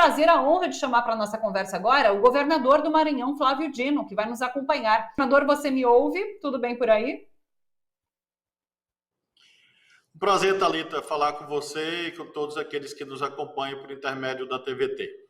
prazer, a honra de chamar para a nossa conversa agora o governador do Maranhão, Flávio Dino, que vai nos acompanhar. Governador, você me ouve? Tudo bem por aí? Prazer, Thalita, falar com você e com todos aqueles que nos acompanham por intermédio da TVT.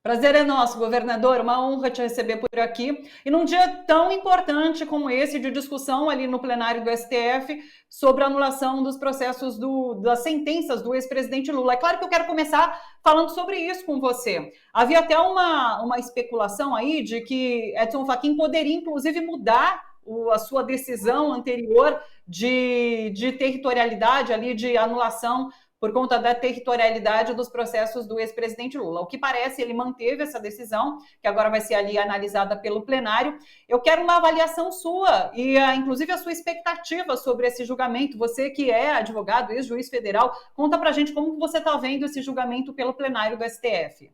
Prazer é nosso, governador, uma honra te receber por aqui. E num dia tão importante como esse, de discussão ali no plenário do STF sobre a anulação dos processos das sentenças do ex-presidente Lula. É claro que eu quero começar falando sobre isso com você. Havia até uma especulação aí de que Edson Fachin poderia, inclusive, mudar a sua decisão anterior de territorialidade ali, de anulação por conta da territorialidade dos processos do ex-presidente Lula. O que parece, ele manteve essa decisão, que agora vai ser ali analisada pelo plenário. Eu quero uma avaliação sua e, inclusive, a sua expectativa sobre esse julgamento. Você que é advogado, ex-juiz federal, conta pra gente como você está vendo esse julgamento pelo plenário do STF.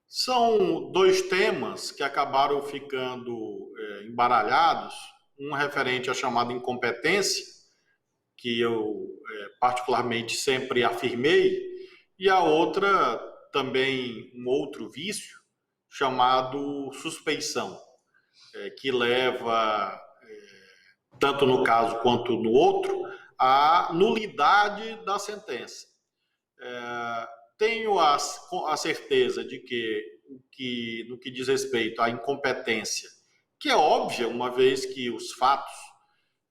São dois temas que acabaram ficando embaralhados, um referente à chamada incompetência, que eu particularmente sempre afirmei, e a outra também um outro vício chamado suspeição, que leva, tanto no caso quanto no outro, à nulidade da sentença. Tenho a certeza de que, no que diz respeito à incompetência, que é óbvia, uma vez que os fatos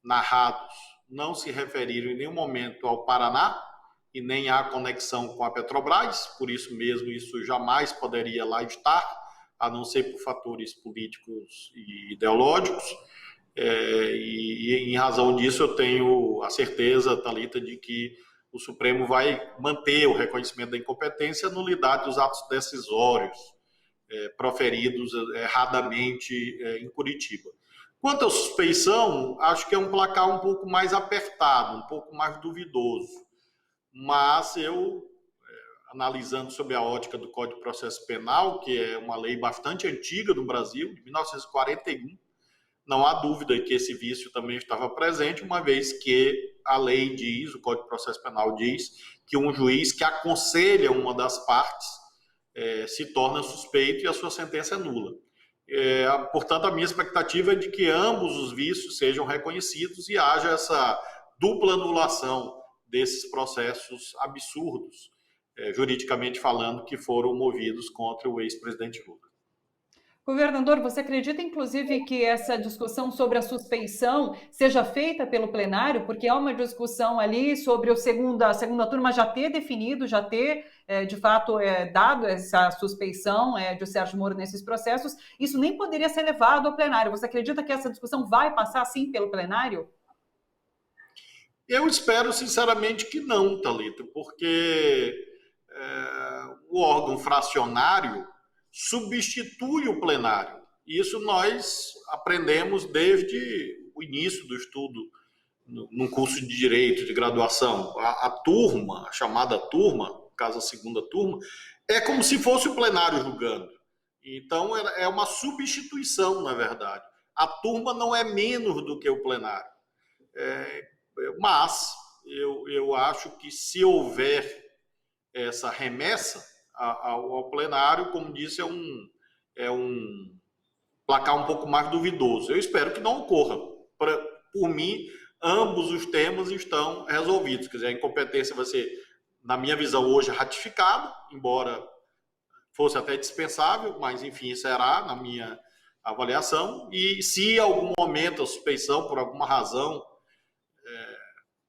narrados não se referiram em nenhum momento ao Paraná e nem há conexão com a Petrobras, por isso mesmo isso jamais poderia lá estar, a não ser por fatores políticos e ideológicos, e em razão disso eu tenho a certeza, Thalita, de que o Supremo vai manter o reconhecimento da incompetência e a nulidade dos atos decisórios proferidos erradamente em Curitiba. Quanto à suspeição, acho que é um placar um pouco mais apertado, um pouco mais duvidoso. Mas eu, analisando sob a ótica do Código de Processo Penal, que é uma lei bastante antiga no Brasil, de 1941, não há dúvida que esse vício também estava presente, uma vez que a lei diz, o Código de Processo Penal diz, que um juiz que aconselha uma das partes se torna suspeito e a sua sentença é nula. Portanto, a minha expectativa é de que ambos os vícios sejam reconhecidos e haja essa dupla anulação desses processos absurdos, juridicamente falando, que foram movidos contra o ex-presidente Lula. Governador, você acredita, inclusive, que essa discussão sobre a suspeição seja feita pelo plenário? Porque há uma discussão ali sobre a segunda turma já ter definido, já ter, de fato, dado essa suspeição de Sérgio Moro nesses processos. Isso nem poderia ser levado ao plenário. Você acredita que essa discussão vai passar, sim, pelo plenário? Eu espero, sinceramente, que não, Thalita, porque o órgão fracionário substitui o plenário. Isso nós aprendemos desde o início do estudo num curso de Direito, de graduação. A turma, a chamada turma, no caso a segunda turma, é como se fosse o plenário julgando. Então, é uma substituição, na verdade. A turma não é menos do que o plenário. Mas eu acho que se houver essa remessa ao plenário, como disse, é um placar um pouco mais duvidoso. Eu espero que não ocorra. Por mim, ambos os temas estão resolvidos. Quer dizer, a incompetência vai ser, na minha visão, hoje ratificada, embora fosse até dispensável, mas, enfim, será, na minha avaliação. E se em algum momento a suspeição, por alguma razão,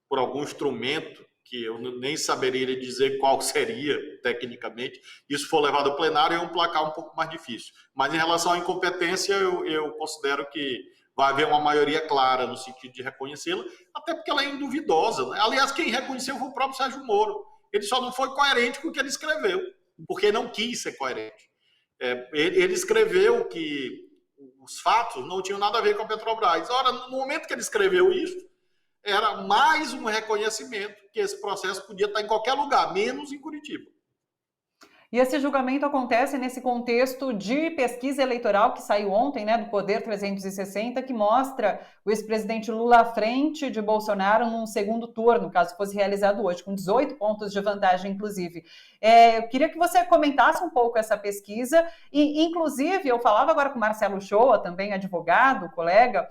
por algum instrumento, que eu nem saberia dizer qual seria, tecnicamente, isso for levado ao plenário, é um placar um pouco mais difícil. Mas em relação à incompetência, eu considero que vai haver uma maioria clara no sentido de reconhecê-la, até porque ela é induvidosa, né? Aliás, quem reconheceu foi o próprio Sérgio Moro. Ele só não foi coerente com o que ele escreveu, porque não quis ser coerente. Ele escreveu que os fatos não tinham nada a ver com a Petrobras. Ora, no momento que ele escreveu isso, era mais um reconhecimento que esse processo podia estar em qualquer lugar, menos em Curitiba. E esse julgamento acontece nesse contexto de pesquisa eleitoral que saiu ontem, né, do Poder 360, que mostra o ex-presidente Lula à frente de Bolsonaro num segundo turno, caso fosse realizado hoje, com 18 pontos de vantagem, inclusive. Eu queria que você comentasse um pouco essa pesquisa, e, inclusive, eu falava agora com o Marcelo Shoa, também advogado, colega,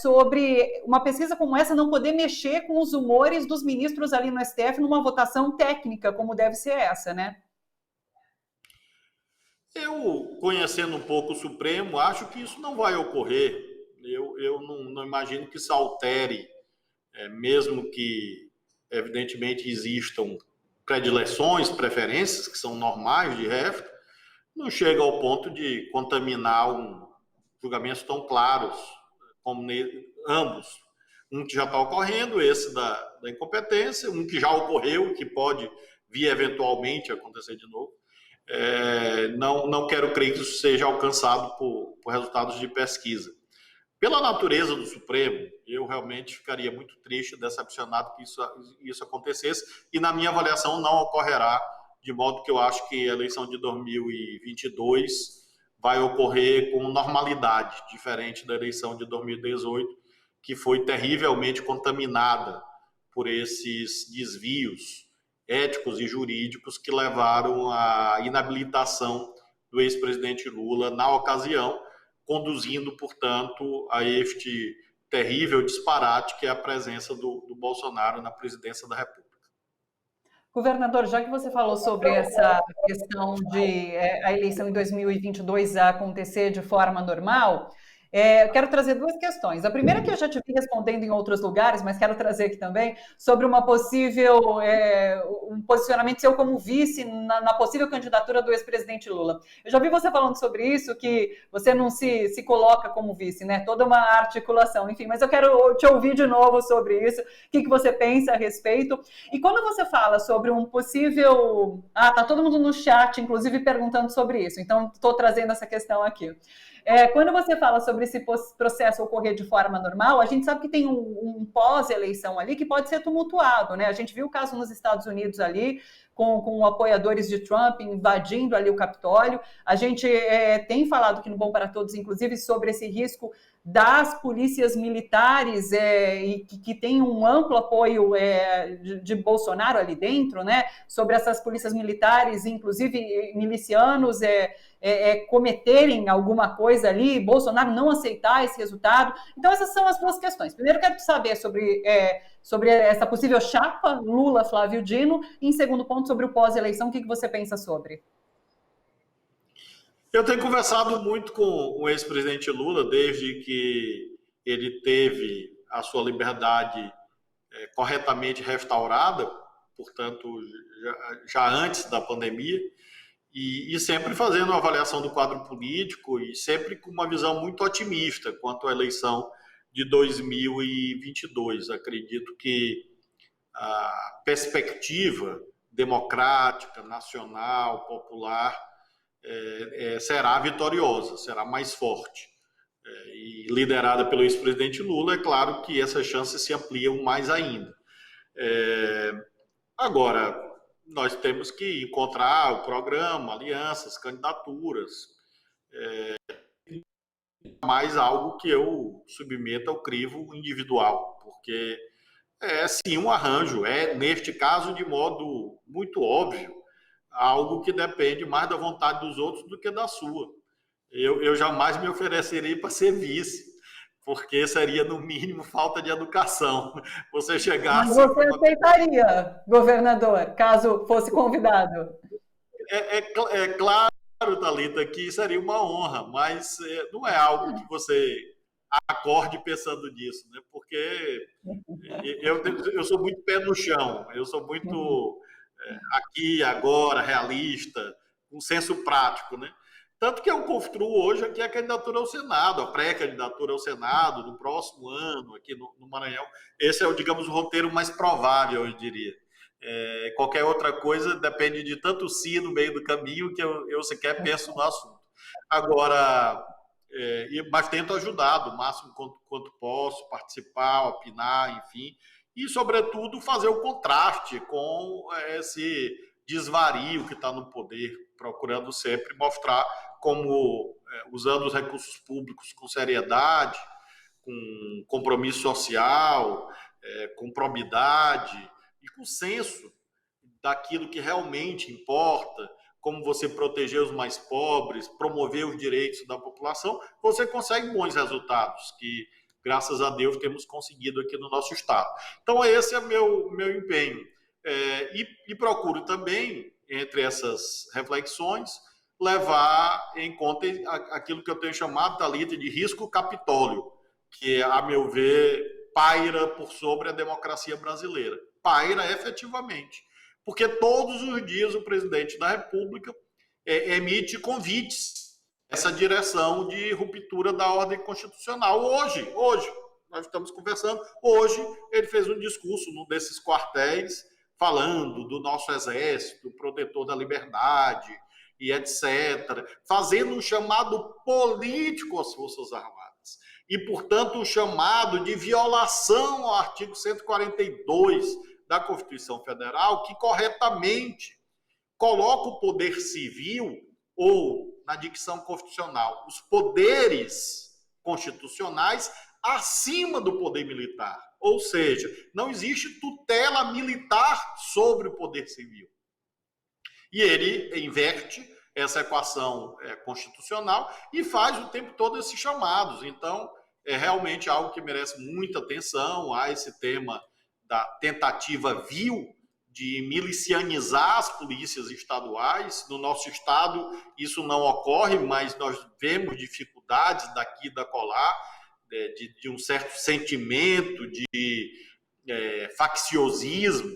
sobre uma pesquisa como essa não poder mexer com os humores dos ministros ali no STF numa votação técnica, como deve ser essa, né? Eu, conhecendo um pouco o Supremo, acho que isso não vai ocorrer. Eu não imagino que isso altere, mesmo que, evidentemente, existam predileções, preferências, que são normais de resto, não chega ao ponto de contaminar julgamentos tão claros como ambos. Um que já está ocorrendo, esse da incompetência, um que já ocorreu, que pode vir eventualmente acontecer de novo. Não quero crer que isso seja alcançado por resultados de pesquisa. Pela natureza do Supremo, eu realmente ficaria muito triste, decepcionado que isso acontecesse, e na minha avaliação não ocorrerá, de modo que eu acho que a eleição de 2022 vai ocorrer com normalidade, diferente da eleição de 2018, que foi terrivelmente contaminada por esses desvios éticos e jurídicos que levaram à inabilitação do ex-presidente Lula na ocasião, conduzindo, portanto, a este terrível disparate que é a presença do Bolsonaro na presidência da República. Governador, já que você falou sobre essa questão de a eleição em 2022 acontecer de forma normal, eu quero trazer duas questões. A primeira que eu já te vi respondendo em outros lugares, mas quero trazer aqui também, sobre uma possível, um posicionamento seu como vice na possível candidatura do ex-presidente Lula. Eu já vi você falando sobre isso, que você não se coloca como vice, né? Toda uma articulação, enfim, mas eu quero te ouvir de novo sobre isso, o que você pensa a respeito. E quando você fala sobre um possível... tá todo mundo no chat, inclusive, perguntando sobre isso, então estou trazendo essa questão aqui. Quando você fala sobre esse processo ocorrer de forma normal, a gente sabe que tem um pós-eleição ali que pode ser tumultuado, né? A gente viu o caso nos Estados Unidos ali, com apoiadores de Trump invadindo ali o Capitólio. A gente tem falado aqui no Bom para Todos, inclusive, sobre esse risco das polícias militares e que tem um amplo apoio de Bolsonaro ali dentro, né? Sobre essas polícias militares, inclusive milicianos, cometerem alguma coisa ali, Bolsonaro não aceitar esse resultado. Então, essas são as duas questões. Primeiro, eu quero saber sobre essa possível chapa Lula-Flávio Dino, e em segundo ponto, sobre o pós-eleição, o que você pensa sobre? Eu tenho conversado muito com o ex-presidente Lula desde que ele teve a sua liberdade corretamente restaurada, portanto, já antes da pandemia, e sempre fazendo uma avaliação do quadro político e sempre com uma visão muito otimista quanto à eleição de 2022. Acredito que a perspectiva democrática, nacional, popular, será vitoriosa, será mais forte. E liderada pelo ex-presidente Lula, é claro que essas chances se ampliam mais ainda. Agora, nós temos que encontrar o programa, alianças, candidaturas, mais algo que eu submeta ao crivo individual, porque sim um arranjo, neste caso, de modo muito óbvio, algo que depende mais da vontade dos outros do que da sua. Eu jamais me ofereceria para ser vice, porque seria, no mínimo, falta de educação. Você chegasse... Mas você aceitaria, governador, caso fosse convidado? Claro, Thalita, que seria uma honra, mas não é algo que você acorde pensando nisso, né? Porque eu sou muito pé no chão, eu sou muito aqui, agora, realista, um senso prático, né? Tanto que eu construo hoje aqui a candidatura ao Senado, a pré-candidatura ao Senado do próximo ano, aqui no Maranhão. Esse é, digamos, o roteiro mais provável, eu diria. Qualquer outra coisa depende de tanto si no meio do caminho que eu sequer penso no assunto. Agora, mas tento ajudar do máximo quanto posso, participar, opinar, enfim, e, sobretudo, fazer o contraste com esse desvario que está no poder, procurando sempre mostrar como, usando os recursos públicos com seriedade, com compromisso social, com probidade e com senso daquilo que realmente importa, como você proteger os mais pobres, promover os direitos da população, você consegue bons resultados, que, graças a Deus, temos conseguido aqui no nosso estado. Então, esse é meu empenho. E procuro também, entre essas reflexões, levar em conta aquilo que eu tenho chamado, Thalita, de risco Capitólio, que, a meu ver, paira por sobre a democracia brasileira. Paira efetivamente. Porque todos os dias o presidente da República emite convites nessa direção de ruptura da ordem constitucional. Hoje, nós estamos conversando, hoje ele fez um discurso num desses quartéis falando do nosso exército, protetor da liberdade e etc., fazendo um chamado político às Forças Armadas. E, portanto, um chamado de violação ao artigo 142 da Constituição Federal, que corretamente coloca o poder civil, ou, na dicção constitucional, os poderes constitucionais acima do poder militar. Ou seja, não existe tutela militar sobre o poder civil. E ele inverte essa equação constitucional e faz o tempo todo esses chamados. Então, é realmente algo que merece muita atenção. Há esse tema da tentativa vil de milicianizar as polícias estaduais. No nosso estado, isso não ocorre, mas nós vemos dificuldades daqui e da colar, de um certo sentimento de facciosismo,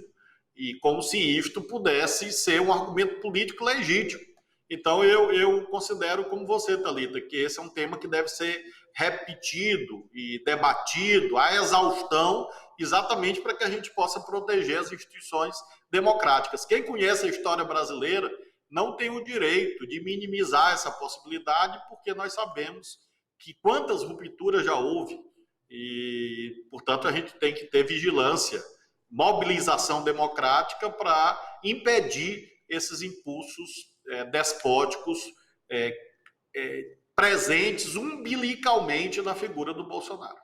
e como se isto pudesse ser um argumento político legítimo. Então, eu considero, como você, Thalita, que esse é um tema que deve ser repetido e debatido à exaustão, exatamente para que a gente possa proteger as instituições democráticas. Quem conhece a história brasileira não tem o direito de minimizar essa possibilidade, porque nós sabemos que quantas rupturas já houve e, portanto, a gente tem que ter vigilância, mobilização democrática para impedir esses impulsos despóticos presentes umbilicalmente na figura do Bolsonaro.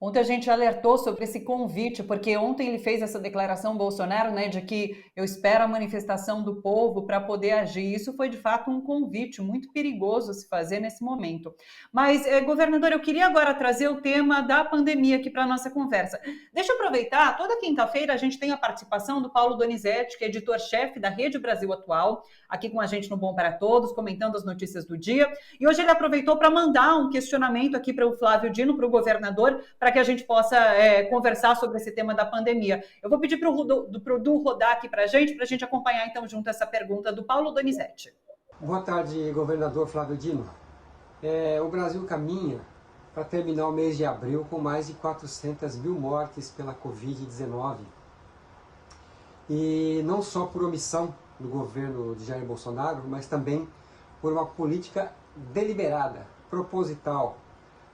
Ontem a gente alertou sobre esse convite, porque ontem ele fez essa declaração, Bolsonaro, né, de que eu espero a manifestação do povo para poder agir. Isso foi, de fato, um convite muito perigoso a se fazer nesse momento. Mas, governador, eu queria agora trazer o tema da pandemia aqui para a nossa conversa. Deixa eu aproveitar, toda quinta-feira a gente tem a participação do Paulo Donizete, que é editor-chefe da Rede Brasil Atual, aqui com a gente no Bom para Todos, comentando as notícias do dia. E hoje ele aproveitou para mandar um questionamento aqui para o Flávio Dino, para o governador, para que a gente possa conversar sobre esse tema da pandemia. Eu vou pedir para o Du rodar aqui para a gente acompanhar então junto essa pergunta do Paulo Donizete. Boa tarde, governador Flávio Dino. O Brasil caminha para terminar o mês de abril com mais de 400 mil mortes pela Covid-19. E não só por omissão do governo de Jair Bolsonaro, mas também por uma política deliberada, proposital,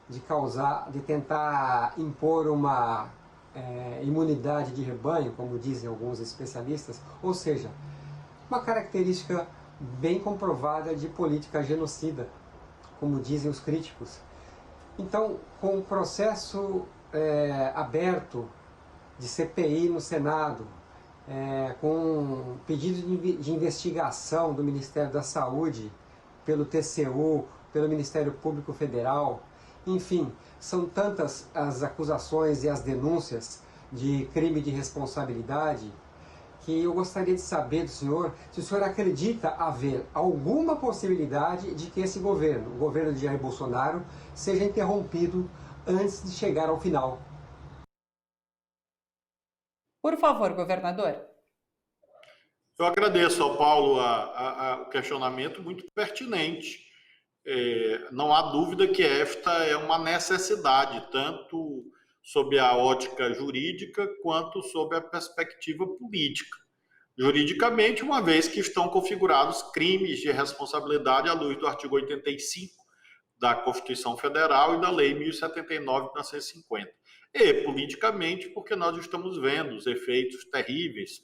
de tentar impor uma imunidade de rebanho, como dizem alguns especialistas, ou seja, uma característica bem comprovada de política genocida, como dizem os críticos. Então, com o processo aberto de CPI no Senado, com pedido de investigação do Ministério da Saúde, pelo TCU, pelo Ministério Público Federal, enfim, são tantas as acusações e as denúncias de crime de responsabilidade que eu gostaria de saber do senhor se o senhor acredita haver alguma possibilidade de que esse governo, o governo de Jair Bolsonaro, seja interrompido antes de chegar ao final. Por favor, governador. Eu agradeço ao Paulo o questionamento muito pertinente. Não há dúvida que esta é uma necessidade, tanto sob a ótica jurídica quanto sob a perspectiva política. Juridicamente, uma vez que estão configurados crimes de responsabilidade à luz do artigo 85 da Constituição Federal e da Lei 1079 de 1950. E politicamente, porque nós estamos vendo os efeitos terríveis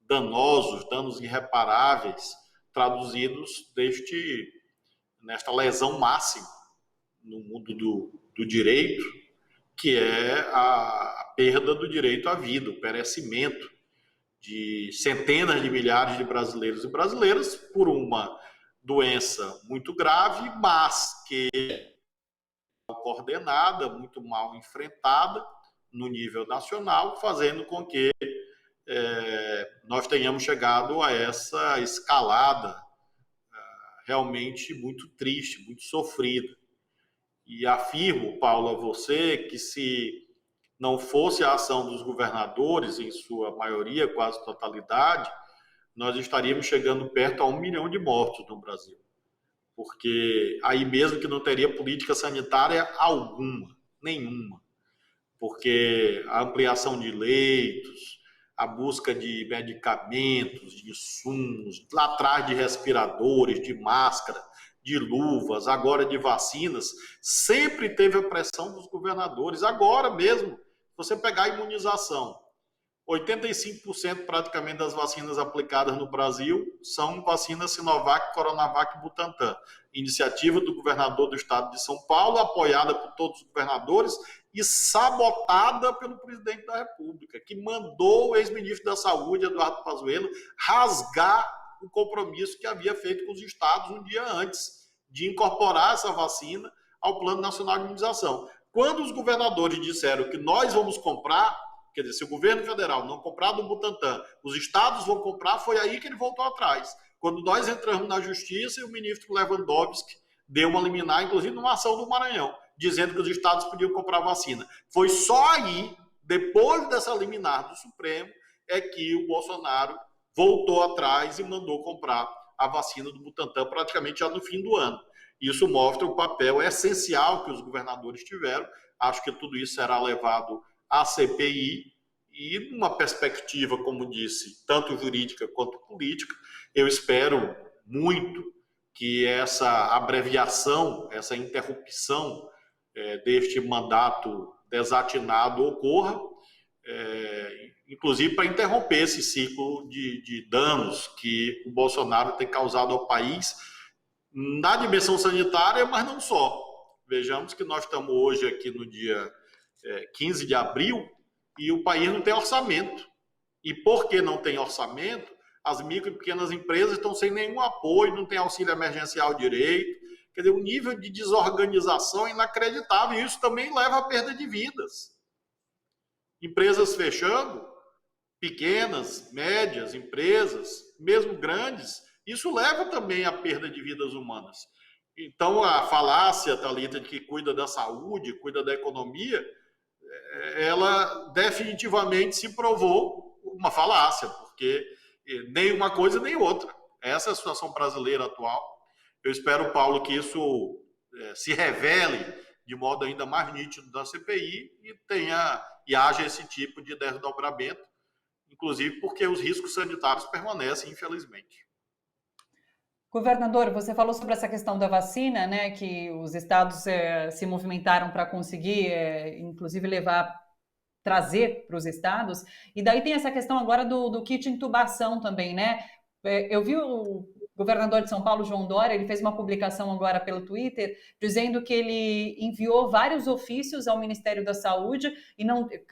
danosos, danos irreparáveis, traduzidos nesta lesão máxima no mundo do direito, que é a perda do direito à vida, o perecimento de centenas de milhares de brasileiros e brasileiras por uma doença muito grave, mas que é coordenada, muito mal enfrentada no nível nacional, fazendo com que nós tenhamos chegado a essa escalada realmente muito triste, muito sofrida. E afirmo, Paulo, a você, que se não fosse a ação dos governadores, em sua maioria, quase totalidade, nós estaríamos chegando perto a 1 milhão de mortos no Brasil. Porque aí mesmo que não teria política sanitária alguma, nenhuma. Porque a ampliação de leitos, a busca de medicamentos, de insumos, lá atrás de respiradores, de máscara, de luvas, agora de vacinas, sempre teve a pressão dos governadores. Agora mesmo, você pegar a imunização, 85% praticamente das vacinas aplicadas no Brasil são vacinas Sinovac, Coronavac e Butantan. Iniciativa do governador do estado de São Paulo, apoiada por todos os governadores e sabotada pelo presidente da República, que mandou o ex-ministro da Saúde, Eduardo Pazuello, rasgar o compromisso que havia feito com os estados um dia antes de incorporar essa vacina ao Plano Nacional de Imunização. Quando os governadores disseram que nós vamos comprar, quer dizer, se o governo federal não comprar do Butantan, os estados vão comprar, foi aí que ele voltou atrás. Quando nós entramos na justiça e o ministro Lewandowski deu uma liminar, inclusive numa ação do Maranhão, dizendo que os estados podiam comprar vacina. Foi só aí, depois dessa liminar do Supremo, é que o Bolsonaro voltou atrás e mandou comprar a vacina do Butantan praticamente já no fim do ano. Isso mostra o papel essencial que os governadores tiveram. Acho que tudo isso será levado à CPI e numa perspectiva, como disse, tanto jurídica quanto política. Eu espero muito que essa abreviação, essa interrupção deste mandato desatinado ocorra, inclusive para interromper esse ciclo de danos que o Bolsonaro tem causado ao país na dimensão sanitária, mas não só. Vejamos que nós estamos hoje aqui no dia 15 de abril e o país não tem orçamento. E porque não tem orçamento, as micro e pequenas empresas estão sem nenhum apoio, não tem auxílio emergencial direito. Quer dizer, o nível de desorganização é inacreditável e isso também leva à perda de vidas. Empresas fechando, pequenas, médias empresas, mesmo grandes, isso leva também à perda de vidas humanas. Então, a falácia, Thalita, de que cuida da saúde, cuida da economia, ela definitivamente se provou uma falácia, porque nem uma coisa nem outra. Essa é a situação brasileira atual. Eu espero, Paulo, que isso se revele de modo ainda mais nítido da CPI e haja esse tipo de desdobramento, inclusive porque os riscos sanitários permanecem, infelizmente. Governador, você falou sobre essa questão da vacina, né, que os estados se movimentaram para conseguir, inclusive, trazer para os estados, e daí tem essa questão agora do kit intubação também, né? Eu vi o governador de São Paulo, João Dória, ele fez uma publicação agora pelo Twitter, dizendo que ele enviou vários ofícios ao Ministério da Saúde e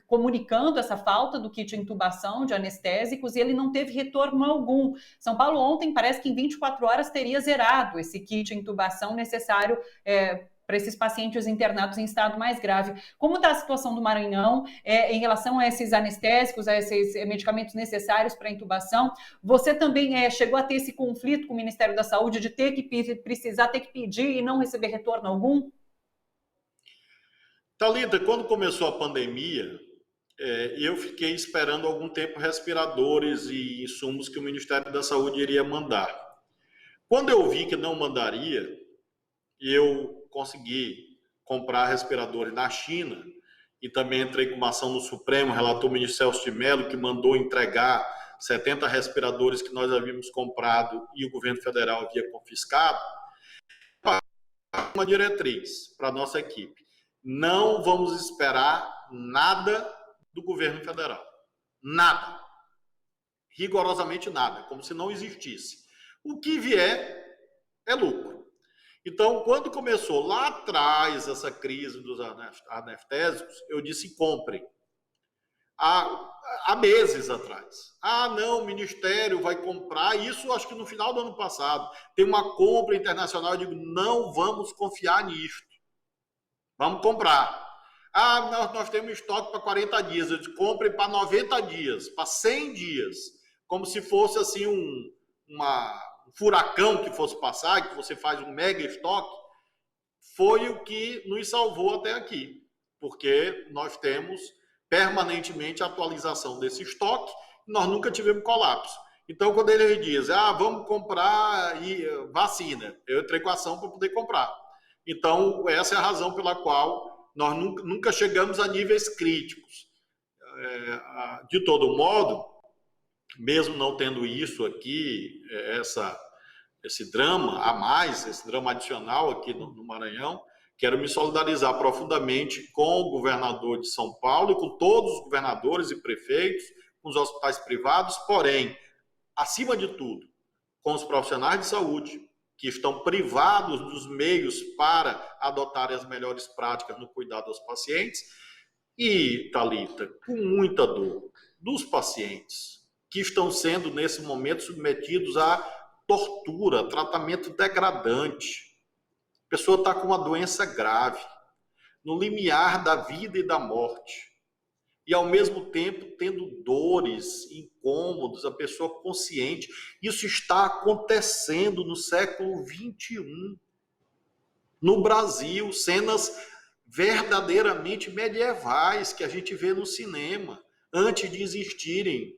comunicando essa falta do kit intubação de anestésicos, e ele não teve retorno algum. São Paulo ontem parece que em 24 horas teria zerado esse kit intubação necessário para esses pacientes internados em estado mais grave. Como está a situação do Maranhão em relação a esses anestésicos, a esses medicamentos necessários para intubação? Você também chegou a ter esse conflito com o Ministério da Saúde de ter que pedir e não receber retorno algum? Thalita, quando começou a pandemia, eu fiquei esperando algum tempo respiradores e insumos que o Ministério da Saúde iria mandar. Quando eu vi que não mandaria, eu consegui comprar respiradores na China e também entrei com uma ação no Supremo, relator o ministro Celso de Mello, que mandou entregar 70 respiradores que nós havíamos comprado e o governo federal havia confiscado. Uma diretriz para a nossa equipe: não vamos esperar nada do governo federal. Nada. rigorosamente nada, como se não existisse. O que vier é lucro. Então, quando começou lá atrás essa crise dos anestésicos, eu disse: comprem. Há meses atrás. Ah, não, o Ministério vai comprar. Isso acho que no final do ano passado. Tem uma compra internacional. Eu digo: não vamos confiar nisto. Vamos comprar. Ah, nós temos estoque para 40 dias. Eu disse: comprem para 90 dias, para 100 dias. Como se fosse assim um furacão que fosse passar, que você faz um mega estoque. Foi o que nos salvou até aqui. Porque nós temos permanentemente a atualização desse estoque, nós nunca tivemos colapso. Então, quando ele diz: vamos comprar vacina, eu entrei com a ação para poder comprar. Então, essa é a razão pela qual nós nunca chegamos a níveis críticos. De todo modo, mesmo não tendo isso aqui, esse drama a mais, esse drama adicional aqui no Maranhão, quero me solidarizar profundamente com o governador de São Paulo e com todos os governadores e prefeitos, com os hospitais privados, porém, acima de tudo, com os profissionais de saúde que estão privados dos meios para adotarem as melhores práticas no cuidado aos pacientes e, Thalita, com muita dor dos pacientes que estão sendo, nesse momento, submetidos a tortura, tratamento degradante. A pessoa está com uma doença grave, no limiar da vida e da morte. E, ao mesmo tempo, tendo dores, incômodos, a pessoa consciente. Isso está acontecendo no século XXI. No Brasil, cenas verdadeiramente medievais que a gente vê no cinema, antes de existirem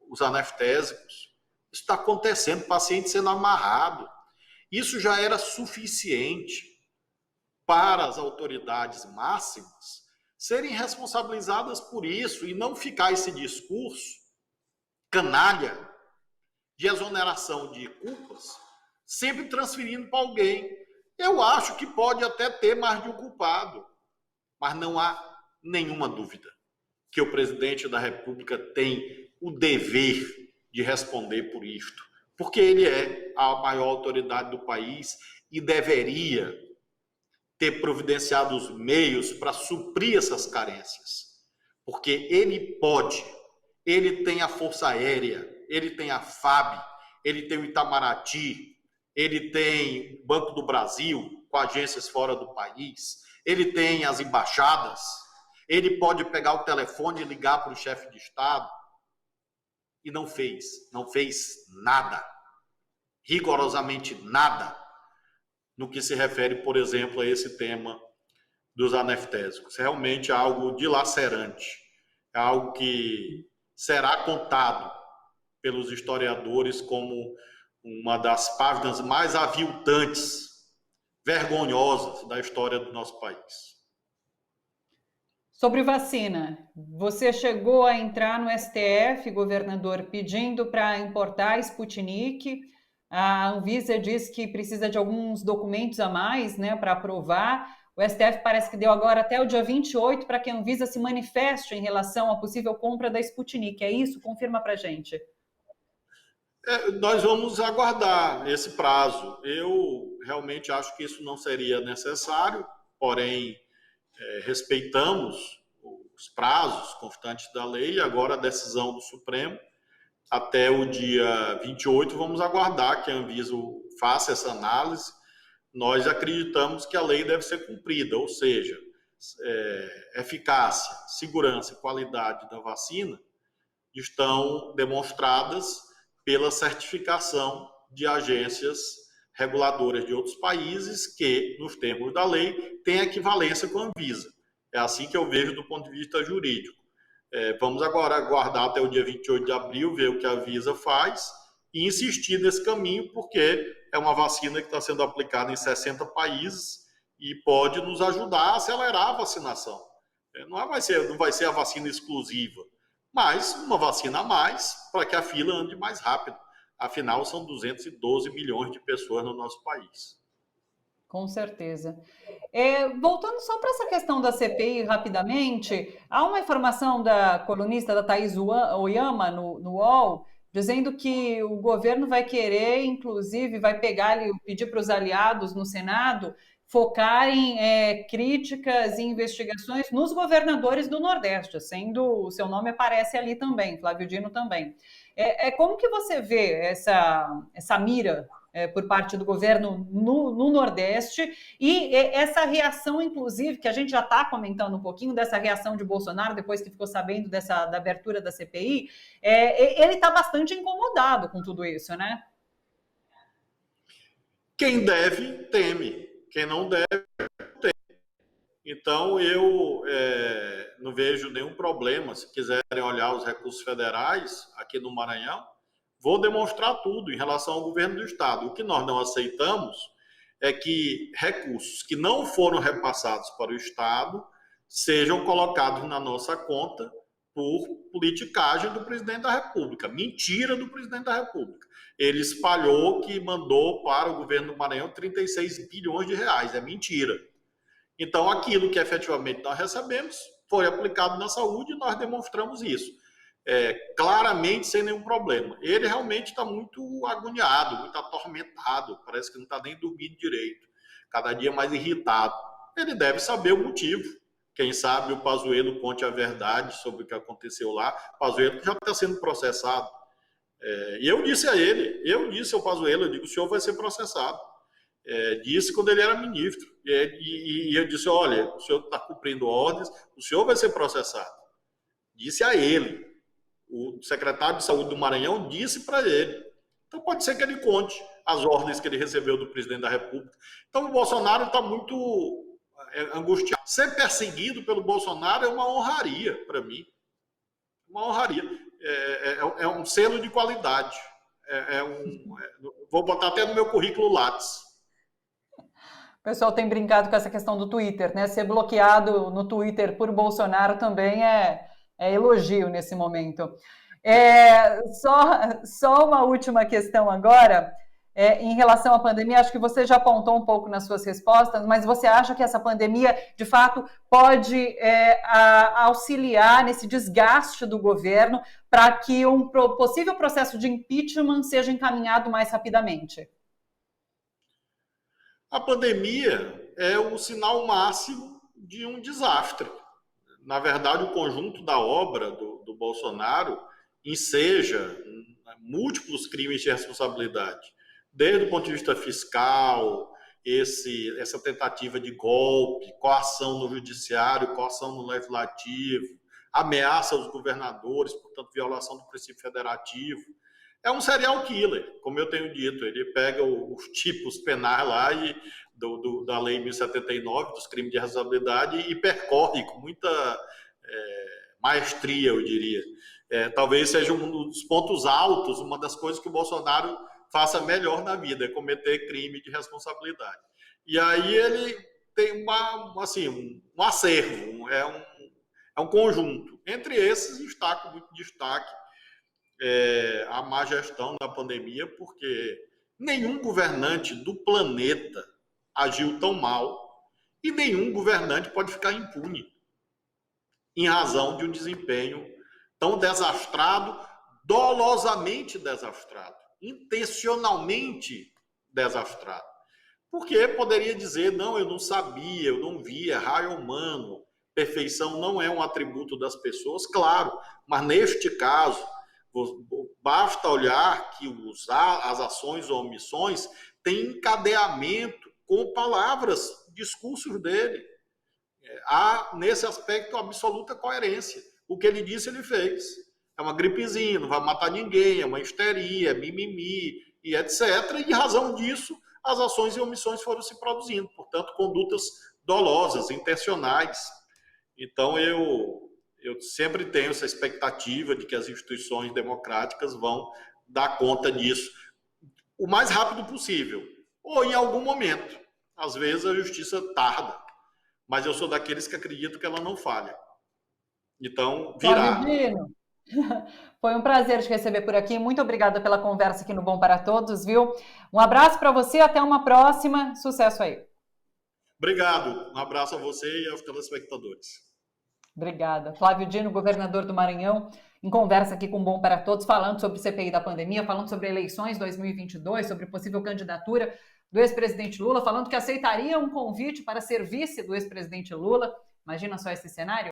os anestésicos. Isso está acontecendo, paciente sendo amarrado. Isso já era suficiente para as autoridades máximas serem responsabilizadas por isso e não ficar esse discurso canalha de exoneração de culpas sempre transferindo para alguém. Eu acho que pode até ter mais de um culpado, mas não há nenhuma dúvida que o presidente da República tem o dever de responder por isto, porque ele é a maior autoridade do país e deveria ter providenciado os meios para suprir essas carências. Porque ele pode, ele tem a Força Aérea, ele tem a FAB, ele tem o Itamaraty, ele tem o Banco do Brasil, com agências fora do país, ele tem as embaixadas, ele pode pegar o telefone e ligar para o chefe de Estado, e não fez nada, rigorosamente nada, no que se refere, por exemplo, a esse tema dos anestésicos. Realmente é algo dilacerante, é algo que será contado pelos historiadores como uma das páginas mais aviltantes, vergonhosas da história do nosso país. Sobre vacina, você chegou a entrar no STF, governador, pedindo para importar a Sputnik. A Anvisa diz que precisa de alguns documentos a mais, né, para aprovar. O STF parece que deu agora até o dia 28 para que a Anvisa se manifeste em relação à possível compra da Sputnik. É isso? Confirma para a gente. Nós vamos aguardar esse prazo. Eu realmente acho que isso não seria necessário, porém, respeitamos os prazos constantes da lei e agora a decisão do Supremo. Até o dia 28, vamos aguardar que a Anvisa faça essa análise. Nós acreditamos que a lei deve ser cumprida, ou seja, eficácia, segurança e qualidade da vacina estão demonstradas pela certificação de agências reguladoras de outros países que, nos termos da lei, têm equivalência com a Anvisa. É assim que eu vejo do ponto de vista jurídico. Vamos agora aguardar até o dia 28 de abril, ver o que a Anvisa faz e insistir nesse caminho, porque é uma vacina que está sendo aplicada em 60 países e pode nos ajudar a acelerar a vacinação. Não vai ser a vacina exclusiva, mas uma vacina a mais para que a fila ande mais rápido. Afinal, são 212 milhões de pessoas no nosso país. Com certeza. Voltando só para essa questão da CPI rapidamente, há uma informação da colunista da Thaís Oyama no UOL, dizendo que o governo vai querer, inclusive, vai pegar ali, pedir para os aliados no Senado focarem críticas e investigações nos governadores do Nordeste, sendo o seu nome aparece ali também, Flávio Dino também. Como que você vê essa mira por parte do governo no Nordeste e essa reação, inclusive, que a gente já está comentando um pouquinho dessa reação de Bolsonaro depois que ficou sabendo da abertura da CPI, ele está bastante incomodado com tudo isso, né? Quem deve, teme. Quem não deve, não teme. Então, eu não vejo nenhum problema. Se quiserem olhar os recursos federais aqui no Maranhão, vou demonstrar tudo em relação ao governo do Estado. O que nós não aceitamos é que recursos que não foram repassados para o Estado sejam colocados na nossa conta por politicagem do presidente da República. Mentira do presidente da República. Ele espalhou que mandou para o governo do Maranhão 36 bilhões de reais. É mentira. Então, aquilo que efetivamente nós recebemos foi aplicado na saúde e nós demonstramos isso. Claramente, sem nenhum problema. Ele realmente está muito agoniado, muito atormentado, parece que não está nem dormindo direito, cada dia mais irritado. Ele deve saber o motivo. Quem sabe o Pazuello conte a verdade sobre o que aconteceu lá. O Pazuello já está sendo processado. E eu disse ao Pazuello, eu digo, o senhor vai ser processado. Disse quando ele era ministro. E eu disse, olha, o senhor está cumprindo ordens, o senhor vai ser processado. Disse a ele. O secretário de Saúde do Maranhão disse para ele. Então pode ser que ele conte as ordens que ele recebeu do presidente da República. Então o Bolsonaro está muito angustiado. Ser perseguido pelo Bolsonaro é uma honraria para mim. Uma honraria. É um selo de qualidade. Vou botar até no meu currículo Lattes. O pessoal tem brincado com essa questão do Twitter, né? Ser bloqueado no Twitter por Bolsonaro também é elogio nesse momento. Só uma última questão agora, em relação à pandemia, acho que você já apontou um pouco nas suas respostas, mas você acha que essa pandemia, de fato, pode auxiliar nesse desgaste do governo para que um possível processo de impeachment seja encaminhado mais rapidamente? A pandemia é o sinal máximo de um desastre. Na verdade, o conjunto da obra do Bolsonaro enseja múltiplos crimes de responsabilidade, desde o ponto de vista fiscal, essa tentativa de golpe, coação no judiciário, coação no legislativo, ameaça aos governadores, portanto, violação do princípio federativo. É um serial killer, como eu tenho dito. Ele pega os tipos penais lá da Lei 1079, dos crimes de responsabilidade, e percorre com muita maestria, eu diria. Talvez seja um dos pontos altos, uma das coisas que o Bolsonaro faça melhor na vida, é cometer crime de responsabilidade. E aí ele tem um acervo, é um conjunto. Entre esses, destaco muito destaque a má gestão da pandemia, porque nenhum governante do planeta agiu tão mal e nenhum governante pode ficar impune em razão de um desempenho tão desastrado, dolosamente desastrado, intencionalmente desastrado. Porque poderia dizer, não, eu não sabia, eu não via, raio humano, perfeição não é um atributo das pessoas, claro, mas neste caso, basta olhar que as ações ou omissões têm encadeamento com palavras, discursos dele. Há, nesse aspecto, absoluta coerência. O que ele disse, ele fez. É uma gripezinha, não vai matar ninguém, é uma histeria, é mimimi, e etc. E, em razão disso, as ações e omissões foram se produzindo. Portanto, condutas dolosas, intencionais. Então, eu sempre tenho essa expectativa de que as instituições democráticas vão dar conta disso o mais rápido possível, ou em algum momento. Às vezes a justiça tarda, mas eu sou daqueles que acreditam que ela não falha. Então, virá. Foi um prazer te receber por aqui. Muito obrigada pela conversa aqui no Bom para Todos, viu? Um abraço para você, até uma próxima. Sucesso aí. Obrigado. Um abraço a você e aos telespectadores. Obrigada. Flávio Dino, governador do Maranhão, em conversa aqui com Bom para Todos, falando sobre CPI da pandemia, falando sobre eleições 2022, sobre possível candidatura do ex-presidente Lula, falando que aceitaria um convite para ser vice do ex-presidente Lula. Imagina só esse cenário.